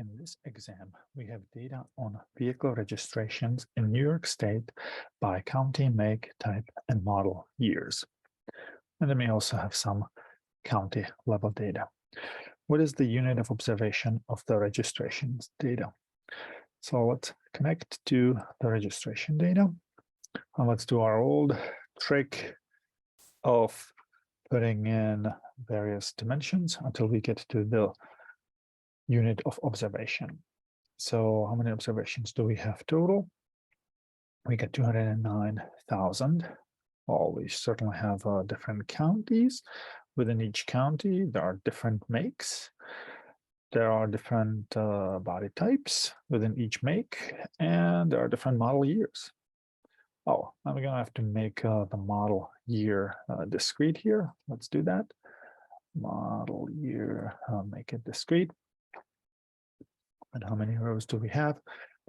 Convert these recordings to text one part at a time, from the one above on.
In this exam, we have data on vehicle registrations in New York State by county, make, type, and model years. And then we also have some county level data. What is the unit of observation of the registrations data? So let's connect to the registration data. And let's do our old trick of putting in various dimensions until we get to the unit of observation. So how many observations do we have total? We get 209,000. Well, we certainly have different counties. Within each county, there are different makes. There are different body types within each make, and there are different model years. Oh, I'm going to have to make the model year discrete here. Let's do that. Model year, make it discrete. And how many rows do we have?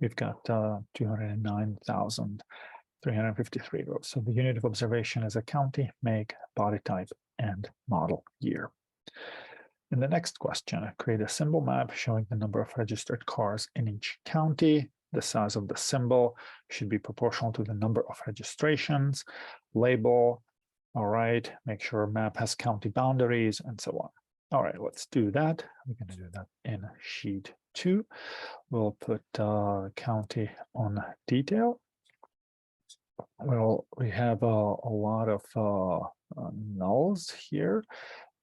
We've got 209,353 rows. So the unit of observation is a county, make, body type, and model year. In the next question, create a symbol map showing the number of registered cars in each county. The size of the symbol should be proportional to the number of registrations. Label, all right, make sure map has county boundaries, and so on. All right, let's do that. We're going to do that in sheet 2. We'll put county on detail. Well, we have a lot of nulls here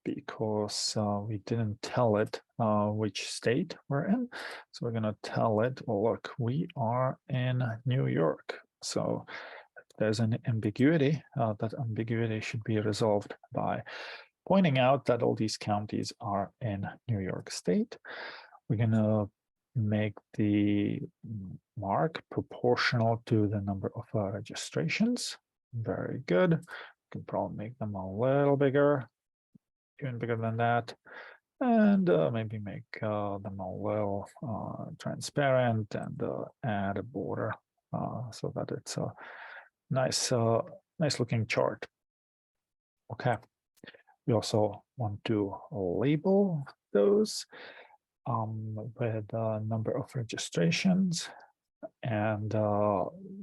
because we didn't tell it which state we're in. So we're going to tell it, well, look, we are in New York. So if there's an ambiguity, that ambiguity should be resolved by pointing out that all these counties are in New York State. We're going to make the mark proportional to the number of registrations. Very good. You can probably make them a little bigger, even bigger than that, and maybe make them a little transparent and add a border so that it's a nice, nice looking chart. Okay. We also want to label those with a number of registrations, and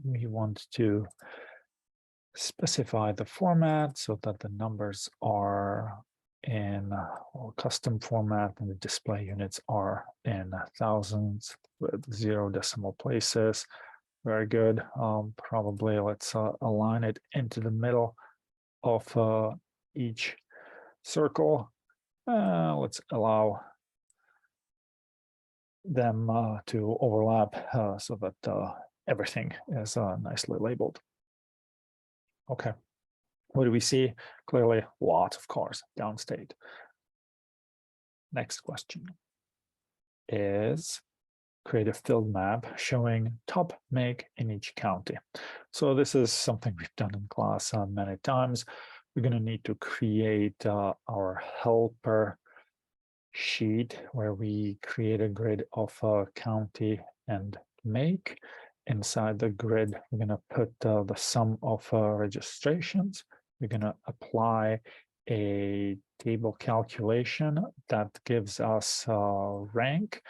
we want to specify the format so that the numbers are in custom format and the display units are in thousands with 0 decimal places. Very good. Probably let's align it into the middle of each circle. Let's allow them to overlap so that everything is nicely labeled. Okay, what do we see? Clearly, lots of cars downstate. Next question is create a field map showing top make in each county. So this is something we've done in class many times. We're going to need to create our helper sheet where we create a grid of county and make. Inside the grid, we're going to put the sum of registrations. We're going to apply a table calculation that gives us rank,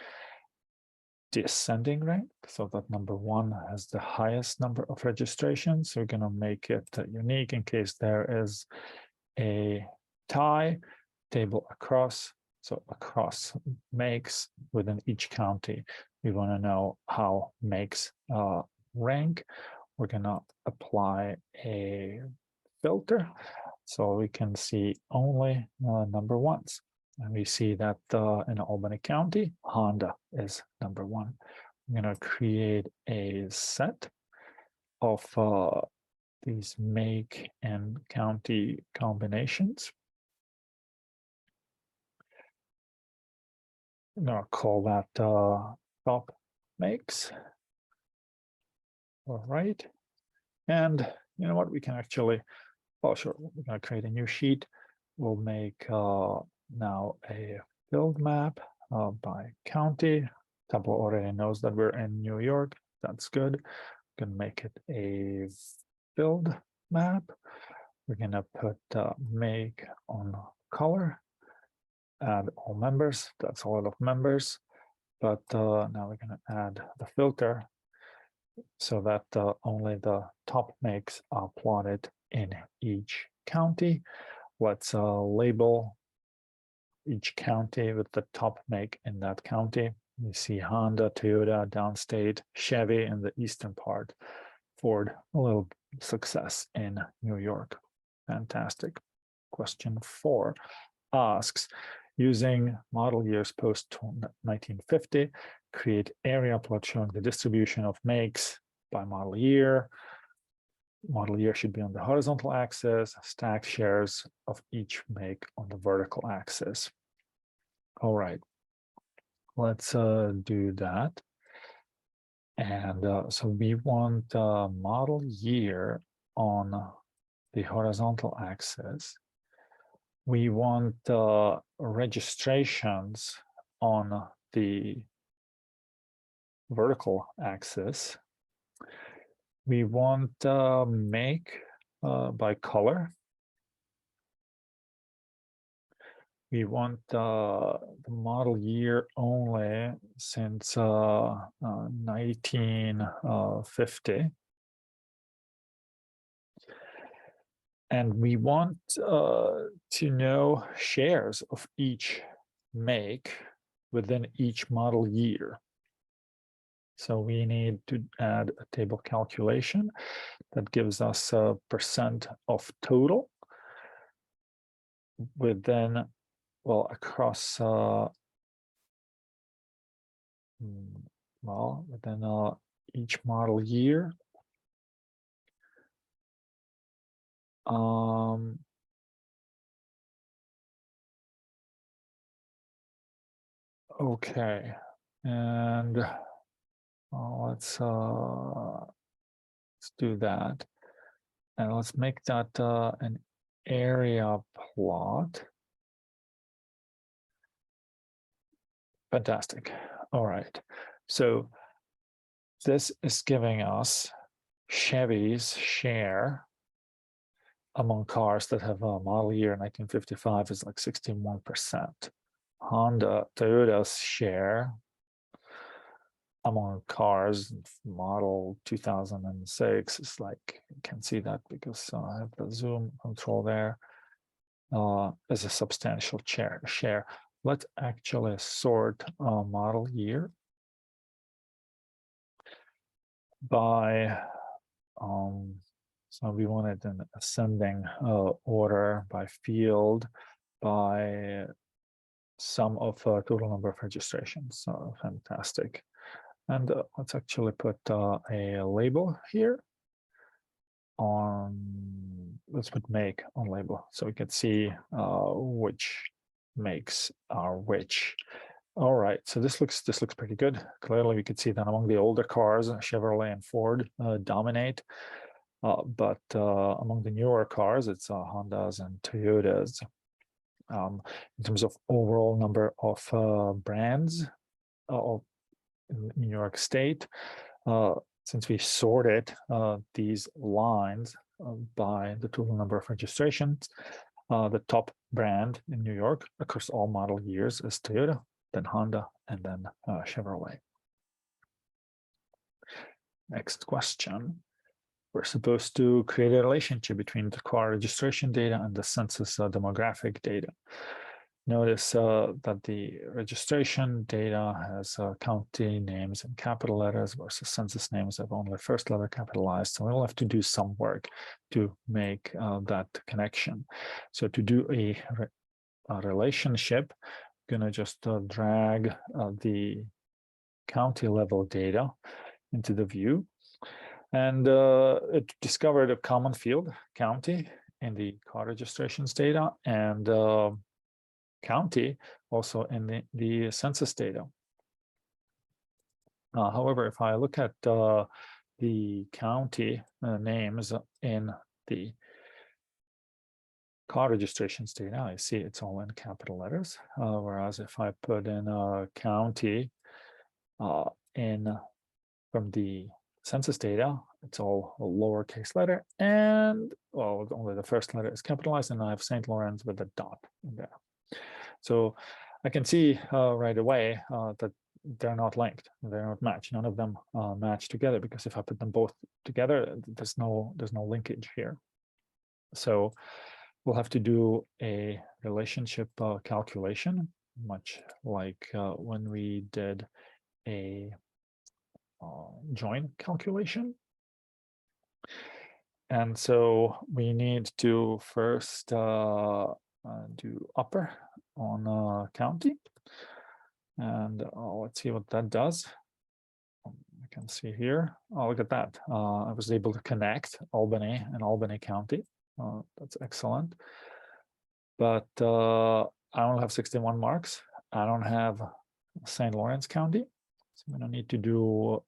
descending rank, so that number 1 has the highest number of registrations. So we're going to make it unique in case there is a tie. Table across, so across makes within each county. We want to know how makes rank. We're going to apply a filter so we can see only number 1s. And we see that in Albany County, Honda is number 1. I'm going to create a set of these make and county combinations. I'm going to call that top makes. All right. And you know what? We can actually, oh, sure, we're going to create a new sheet. We'll make now a field map by county. Tableau already knows that we're in New York. That's good. We're going to make it a field map. We're going to put make on color. Add all members. That's a lot of members. but now we're going to add the filter so that only the top makes are plotted in each county. Let's label each county with the top make in that county. You see Honda, Toyota, downstate, Chevy in the eastern part, Ford, a little success in New York. Fantastic. Question 4 asks, using model years post 1950, create area plot showing the distribution of makes by model year. Model year should be on the horizontal axis, stacked shares of each make on the vertical axis. All right, let's do that. And so we want model year on the horizontal axis. We want registrations on the vertical axis. We want make by color. We want the model year only since 1950. And we want to know shares of each make within each model year. So we need to add a table calculation that gives us a percent of total within, well, across, within each model year. Okay, and let's do that, and let's make that an area plot. Fantastic. All right, so this is giving us Chevy's share among cars that have a model year 1955 is like 61%. Toyota's share among cars model 2006 is like, you can see that because I have the zoom control there, is a substantial share. Let's actually sort model year by, so we want it in ascending order by field, by sum of total number of registrations. So fantastic. And let's actually put a label here on, let's put make on label so we can see which makes are which. All right, so this looks pretty good. Clearly we could see that among the older cars, Chevrolet and Ford dominate. But among the newer cars, it's Hondas and Toyotas. In terms of overall number of brands in New York State, since we sorted these lines by the total number of registrations, the top brand in New York across all model years is Toyota, then Honda, and then Chevrolet. Next question. We're supposed to create a relationship between the car registration data and the census demographic data. Notice that the registration data has county names in capital letters versus census names have only first letter capitalized. So we'll have to do some work to make that connection. So to do a relationship, I'm gonna just drag the county level data into the view. And it discovered a common field, county, in the car registrations data, and county also in the census data. However, if I look at the county names in the car registrations data, I see it's all in capital letters. Whereas if I put in a county from the census data, it's all a lowercase letter, and well, only the first letter is capitalized, and I have St. Lawrence with a dot in there. So I can see right away that they're not linked, they're not matched. None of them match together, because if I put them both together, there's no linkage here. So we'll have to do a relationship calculation, much like when we did a join calculation. And so we need to first do upper on county. And let's see what that does. I can see here. Oh, look at that. I was able to connect Albany and Albany County. That's excellent. But I only have 61 marks. I don't have St. Lawrence County. So I'm going to need to do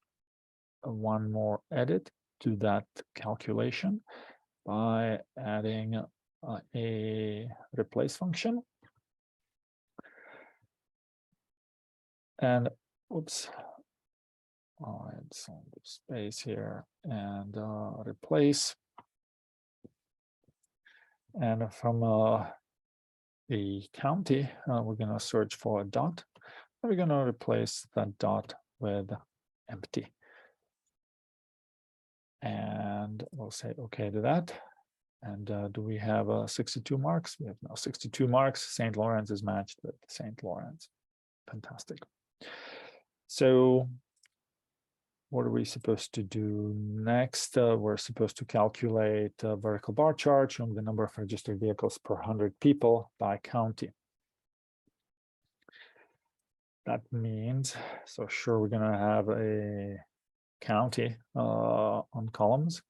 one more edit to that calculation by adding a replace function. And oops, I'll add some space here and replace. And from the county, we're going to search for a dot. And we're going to replace that dot with empty. And we'll say OK to that. And do we have 62 marks? We have now 62 marks. St. Lawrence is matched with St. Lawrence. Fantastic. So what are we supposed to do next? We're supposed to calculate a vertical bar chart showing the number of registered vehicles per 100 people by county. That means, so sure, we're going to have a county on columns,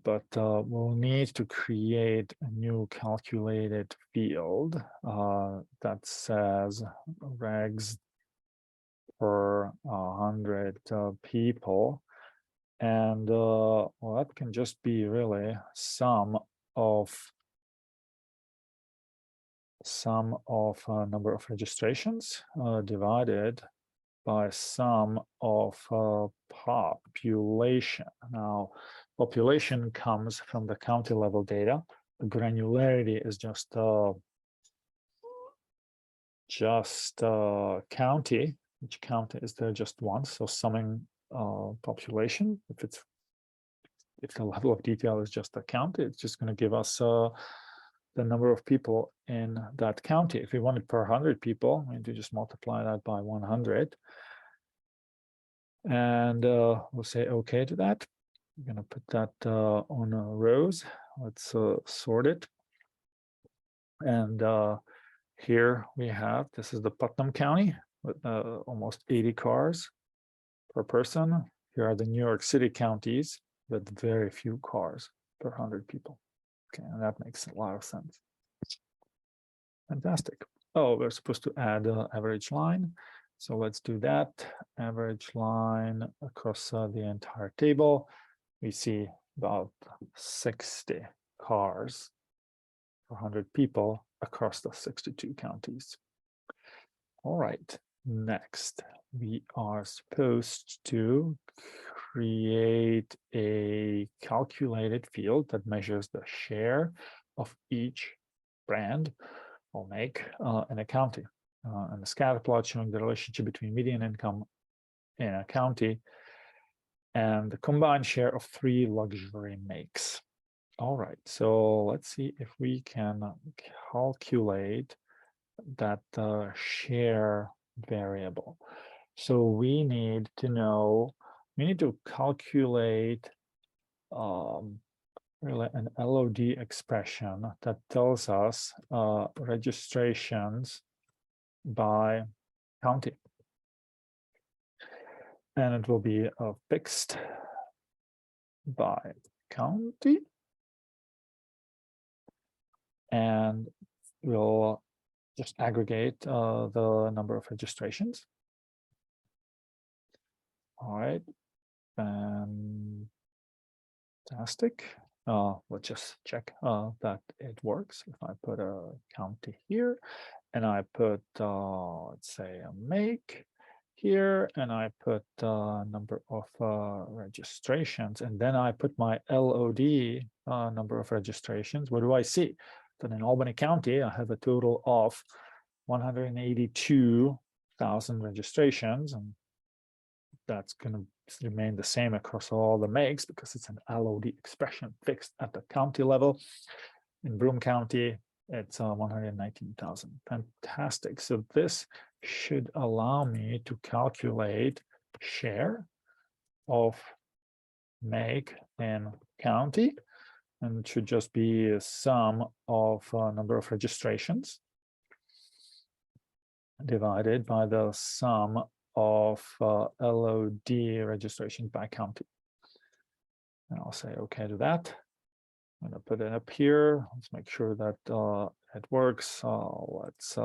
but we'll need to create a new calculated field that says regs per 100 people, and well, that can just be really sum of number of registrations divided by sum of population. Now, population comes from the county level data. The granularity is just county. Each county is there just once, so summing population. If the level of detail is just a county, it's just going to give us the number of people in that county. If we want it per 100 people, we need to just multiply that by 100. And we'll say OK to that. We're going to put that on rows. Let's sort it. And here we have, this is the Putnam County with almost 80 cars per person. Here are the New York City counties with very few cars per 100 people. Okay, and that makes a lot of sense. Fantastic. Oh, we're supposed to add an average line. So let's do that. Average line across the entire table. We see about 60 cars per 100 people across the 62 counties. All right, next we are supposed to create a calculated field that measures the share of each brand or make in a county. And the scatter plot showing the relationship between median income in a county and the combined share of 3 luxury makes. All right, so let's see if we can calculate that share variable. So we need to calculate really an LOD expression that tells us registrations by county. And it will be fixed by county. And we'll just aggregate the number of registrations. All right, fantastic. Let's just check that it works. If I put a county here, and I put, let's say, a make here, and I put number of registrations, and then I put my LOD number of registrations, what do I see? That in Albany County, I have a total of 182 1,000 registrations, and that's going to remain the same across all the makes because it's an LOD expression fixed at the county level. In Broome County, it's 119,000. Fantastic. So this should allow me to calculate share of make in county, and it should just be a sum of number of registrations divided by the sum of LOD registration by county. And I'll say okay to that. I'm going to put it up here. Let's make sure that it works. Let's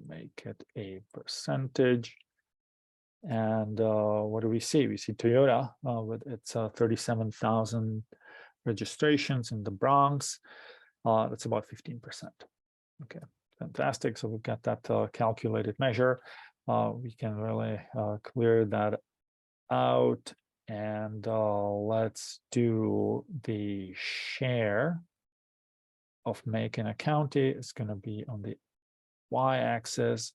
make it a percentage. And what do we see? We see Toyota with its 37,000 registrations in the Bronx. That's about 15%. Okay, fantastic. So we've got that calculated measure. We can really clear that out. And let's do the share of make in a county. It's going to be on the y-axis.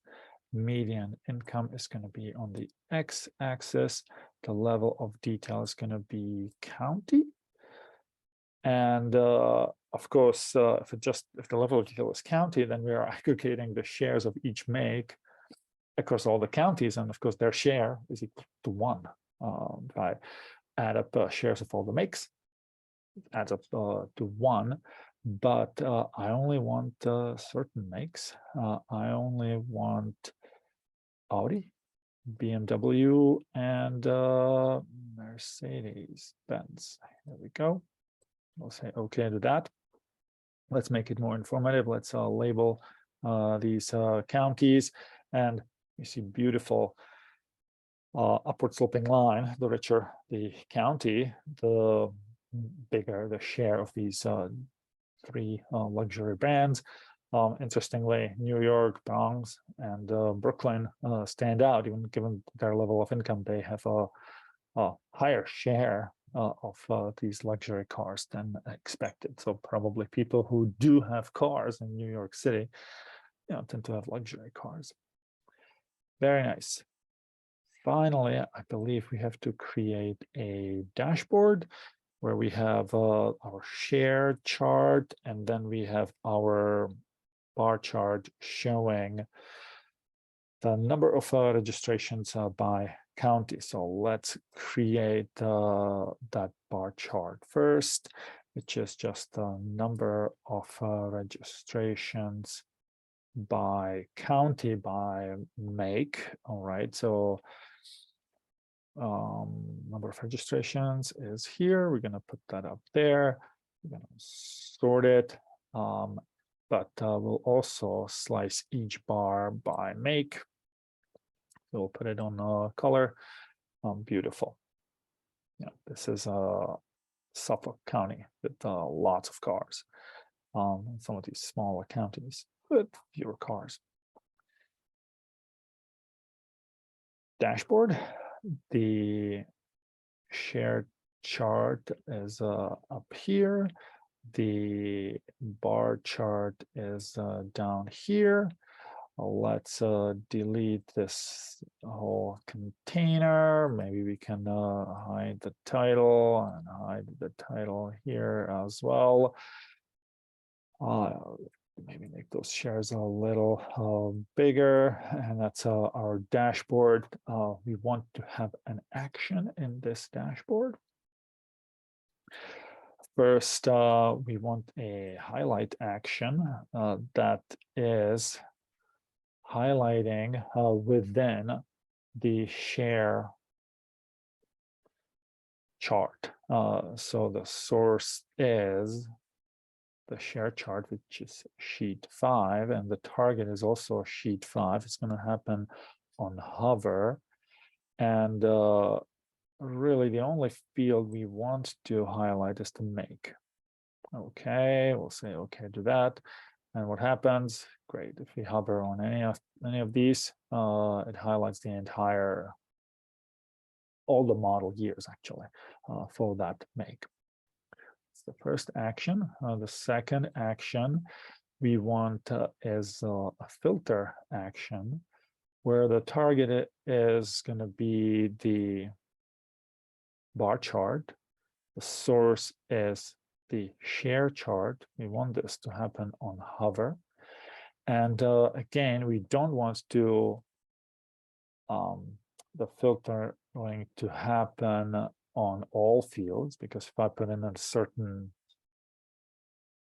Median income is going to be on the x-axis. The level of detail is going to be county. And of course, if the level of detail is county, then we are aggregating the shares of each make across all the counties. And of course, their share is equal to 1. If I add up shares of all the makes, it adds up to 1. But I only want certain makes. I only want Audi, BMW, and Mercedes-Benz. There we go. We'll say okay to that. Let's make it more informative. Let's label these counties, and you see beautiful upward sloping line. The richer the county, the bigger the share of these 3 luxury brands. Interestingly, New York, Bronx, and Brooklyn stand out. Even given their level of income, they have a higher share of these luxury cars than expected. So probably people who do have cars in New York City, tend to have luxury cars. Very nice. Finally, I believe we have to create a dashboard where we have our share chart, and then we have our bar chart showing the number of registrations by county. So let's create that bar chart first, which is just the number of registrations by county by make. All right, so number of registrations is here. We're going to put that up there. We're going to sort it, but we'll also slice each bar by make. So we'll put it on color. Beautiful. This is Suffolk County with lots of cars. Some of these smaller counties with fewer cars. Dashboard. The share chart is up here. The bar chart is down here. Let's delete this whole container. Maybe we can hide the title and hide the title here as well. Maybe make those shares a little bigger, and that's our dashboard. We want to have an action in this dashboard. First, we want a highlight action that is highlighting within the share chart. So the source is the share chart, which is sheet 5, and the target is also sheet 5. It's going to happen on hover, and really the only field we want to highlight is the make. Okay, we'll say okay to that. And what happens? Great. If we hover on any of these, it highlights the entire, all the model years actually for that make. It's the first action. The second action we want is a filter action where the target is going to be the bar chart. The source is the share chart. We want this to happen on hover. And again, we don't want to the filtering to happen on all fields, because if I put in a certain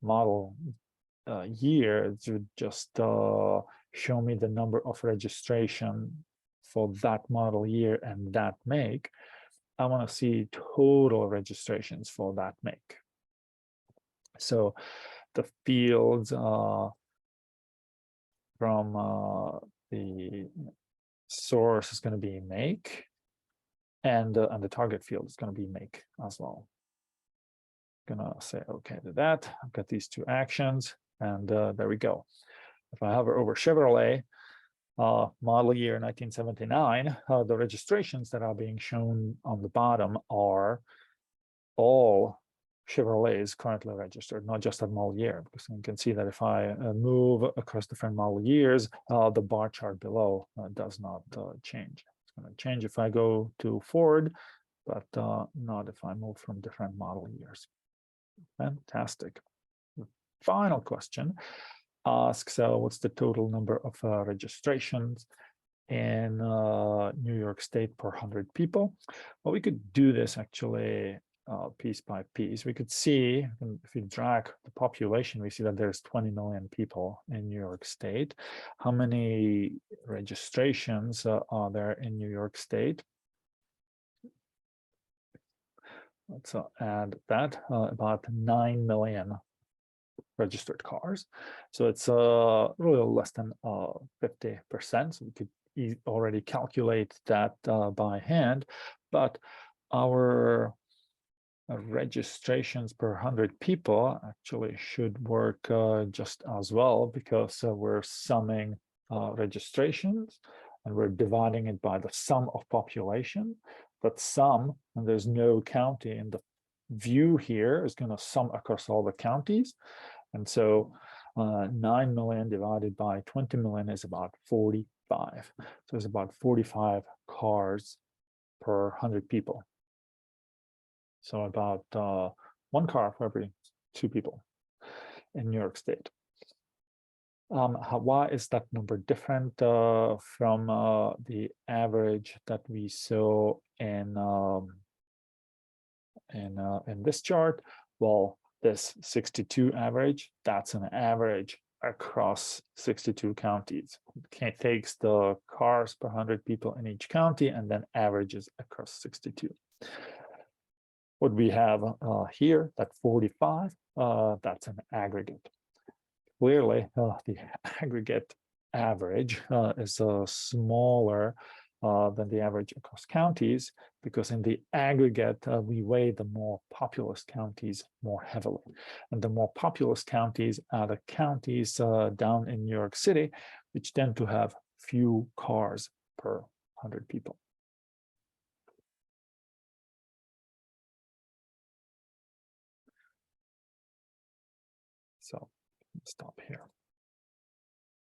model year, it would just show me the number of registration for that model year and that make. I want to see total registrations for that make. So the fields from the source is going to be make, and the target field is going to be make as well. Gonna say okay to that. I've got these two actions, and there we go. If I hover over Chevrolet, model year 1979, the registrations that are being shown on the bottom are all Chevrolets currently registered, not just that model year, because you can see that if I move across different model years, the bar chart below does not change. It's going to change if I go to Ford, but not if I move from different model years. Fantastic. The final question asks, what's the total number of registrations in New York State per 100 people? Well, we could do this actually piece by piece. We could see, if we drag the population, we see that there's 20 million people in New York State. How many registrations are there in New York State? Let's add that, about 9 million registered cars. So it's really less than 50%. So we could already calculate that by hand, but our registrations per 100 people actually should work just as well, because we're summing registrations and we're dividing it by the sum of population. But sum, and there's no county in the view here, is going to sum across all the counties. And so 9 million divided by 20 million is about 45. So it's about 45 cars per 100 people. So about 1 car for every 2 people in New York State. Why is that number different from the average that we saw in this chart? Well, this 62 average, that's an average across 62 counties. It takes the cars per 100 people in each county and then averages across 62. What we have here, that 45, that's an aggregate. Clearly, the aggregate average is smaller than the average across counties, because in the aggregate, we weigh the more populous counties more heavily. And the more populous counties are the counties down in New York City, which tend to have few cars per 100 people. So stop here.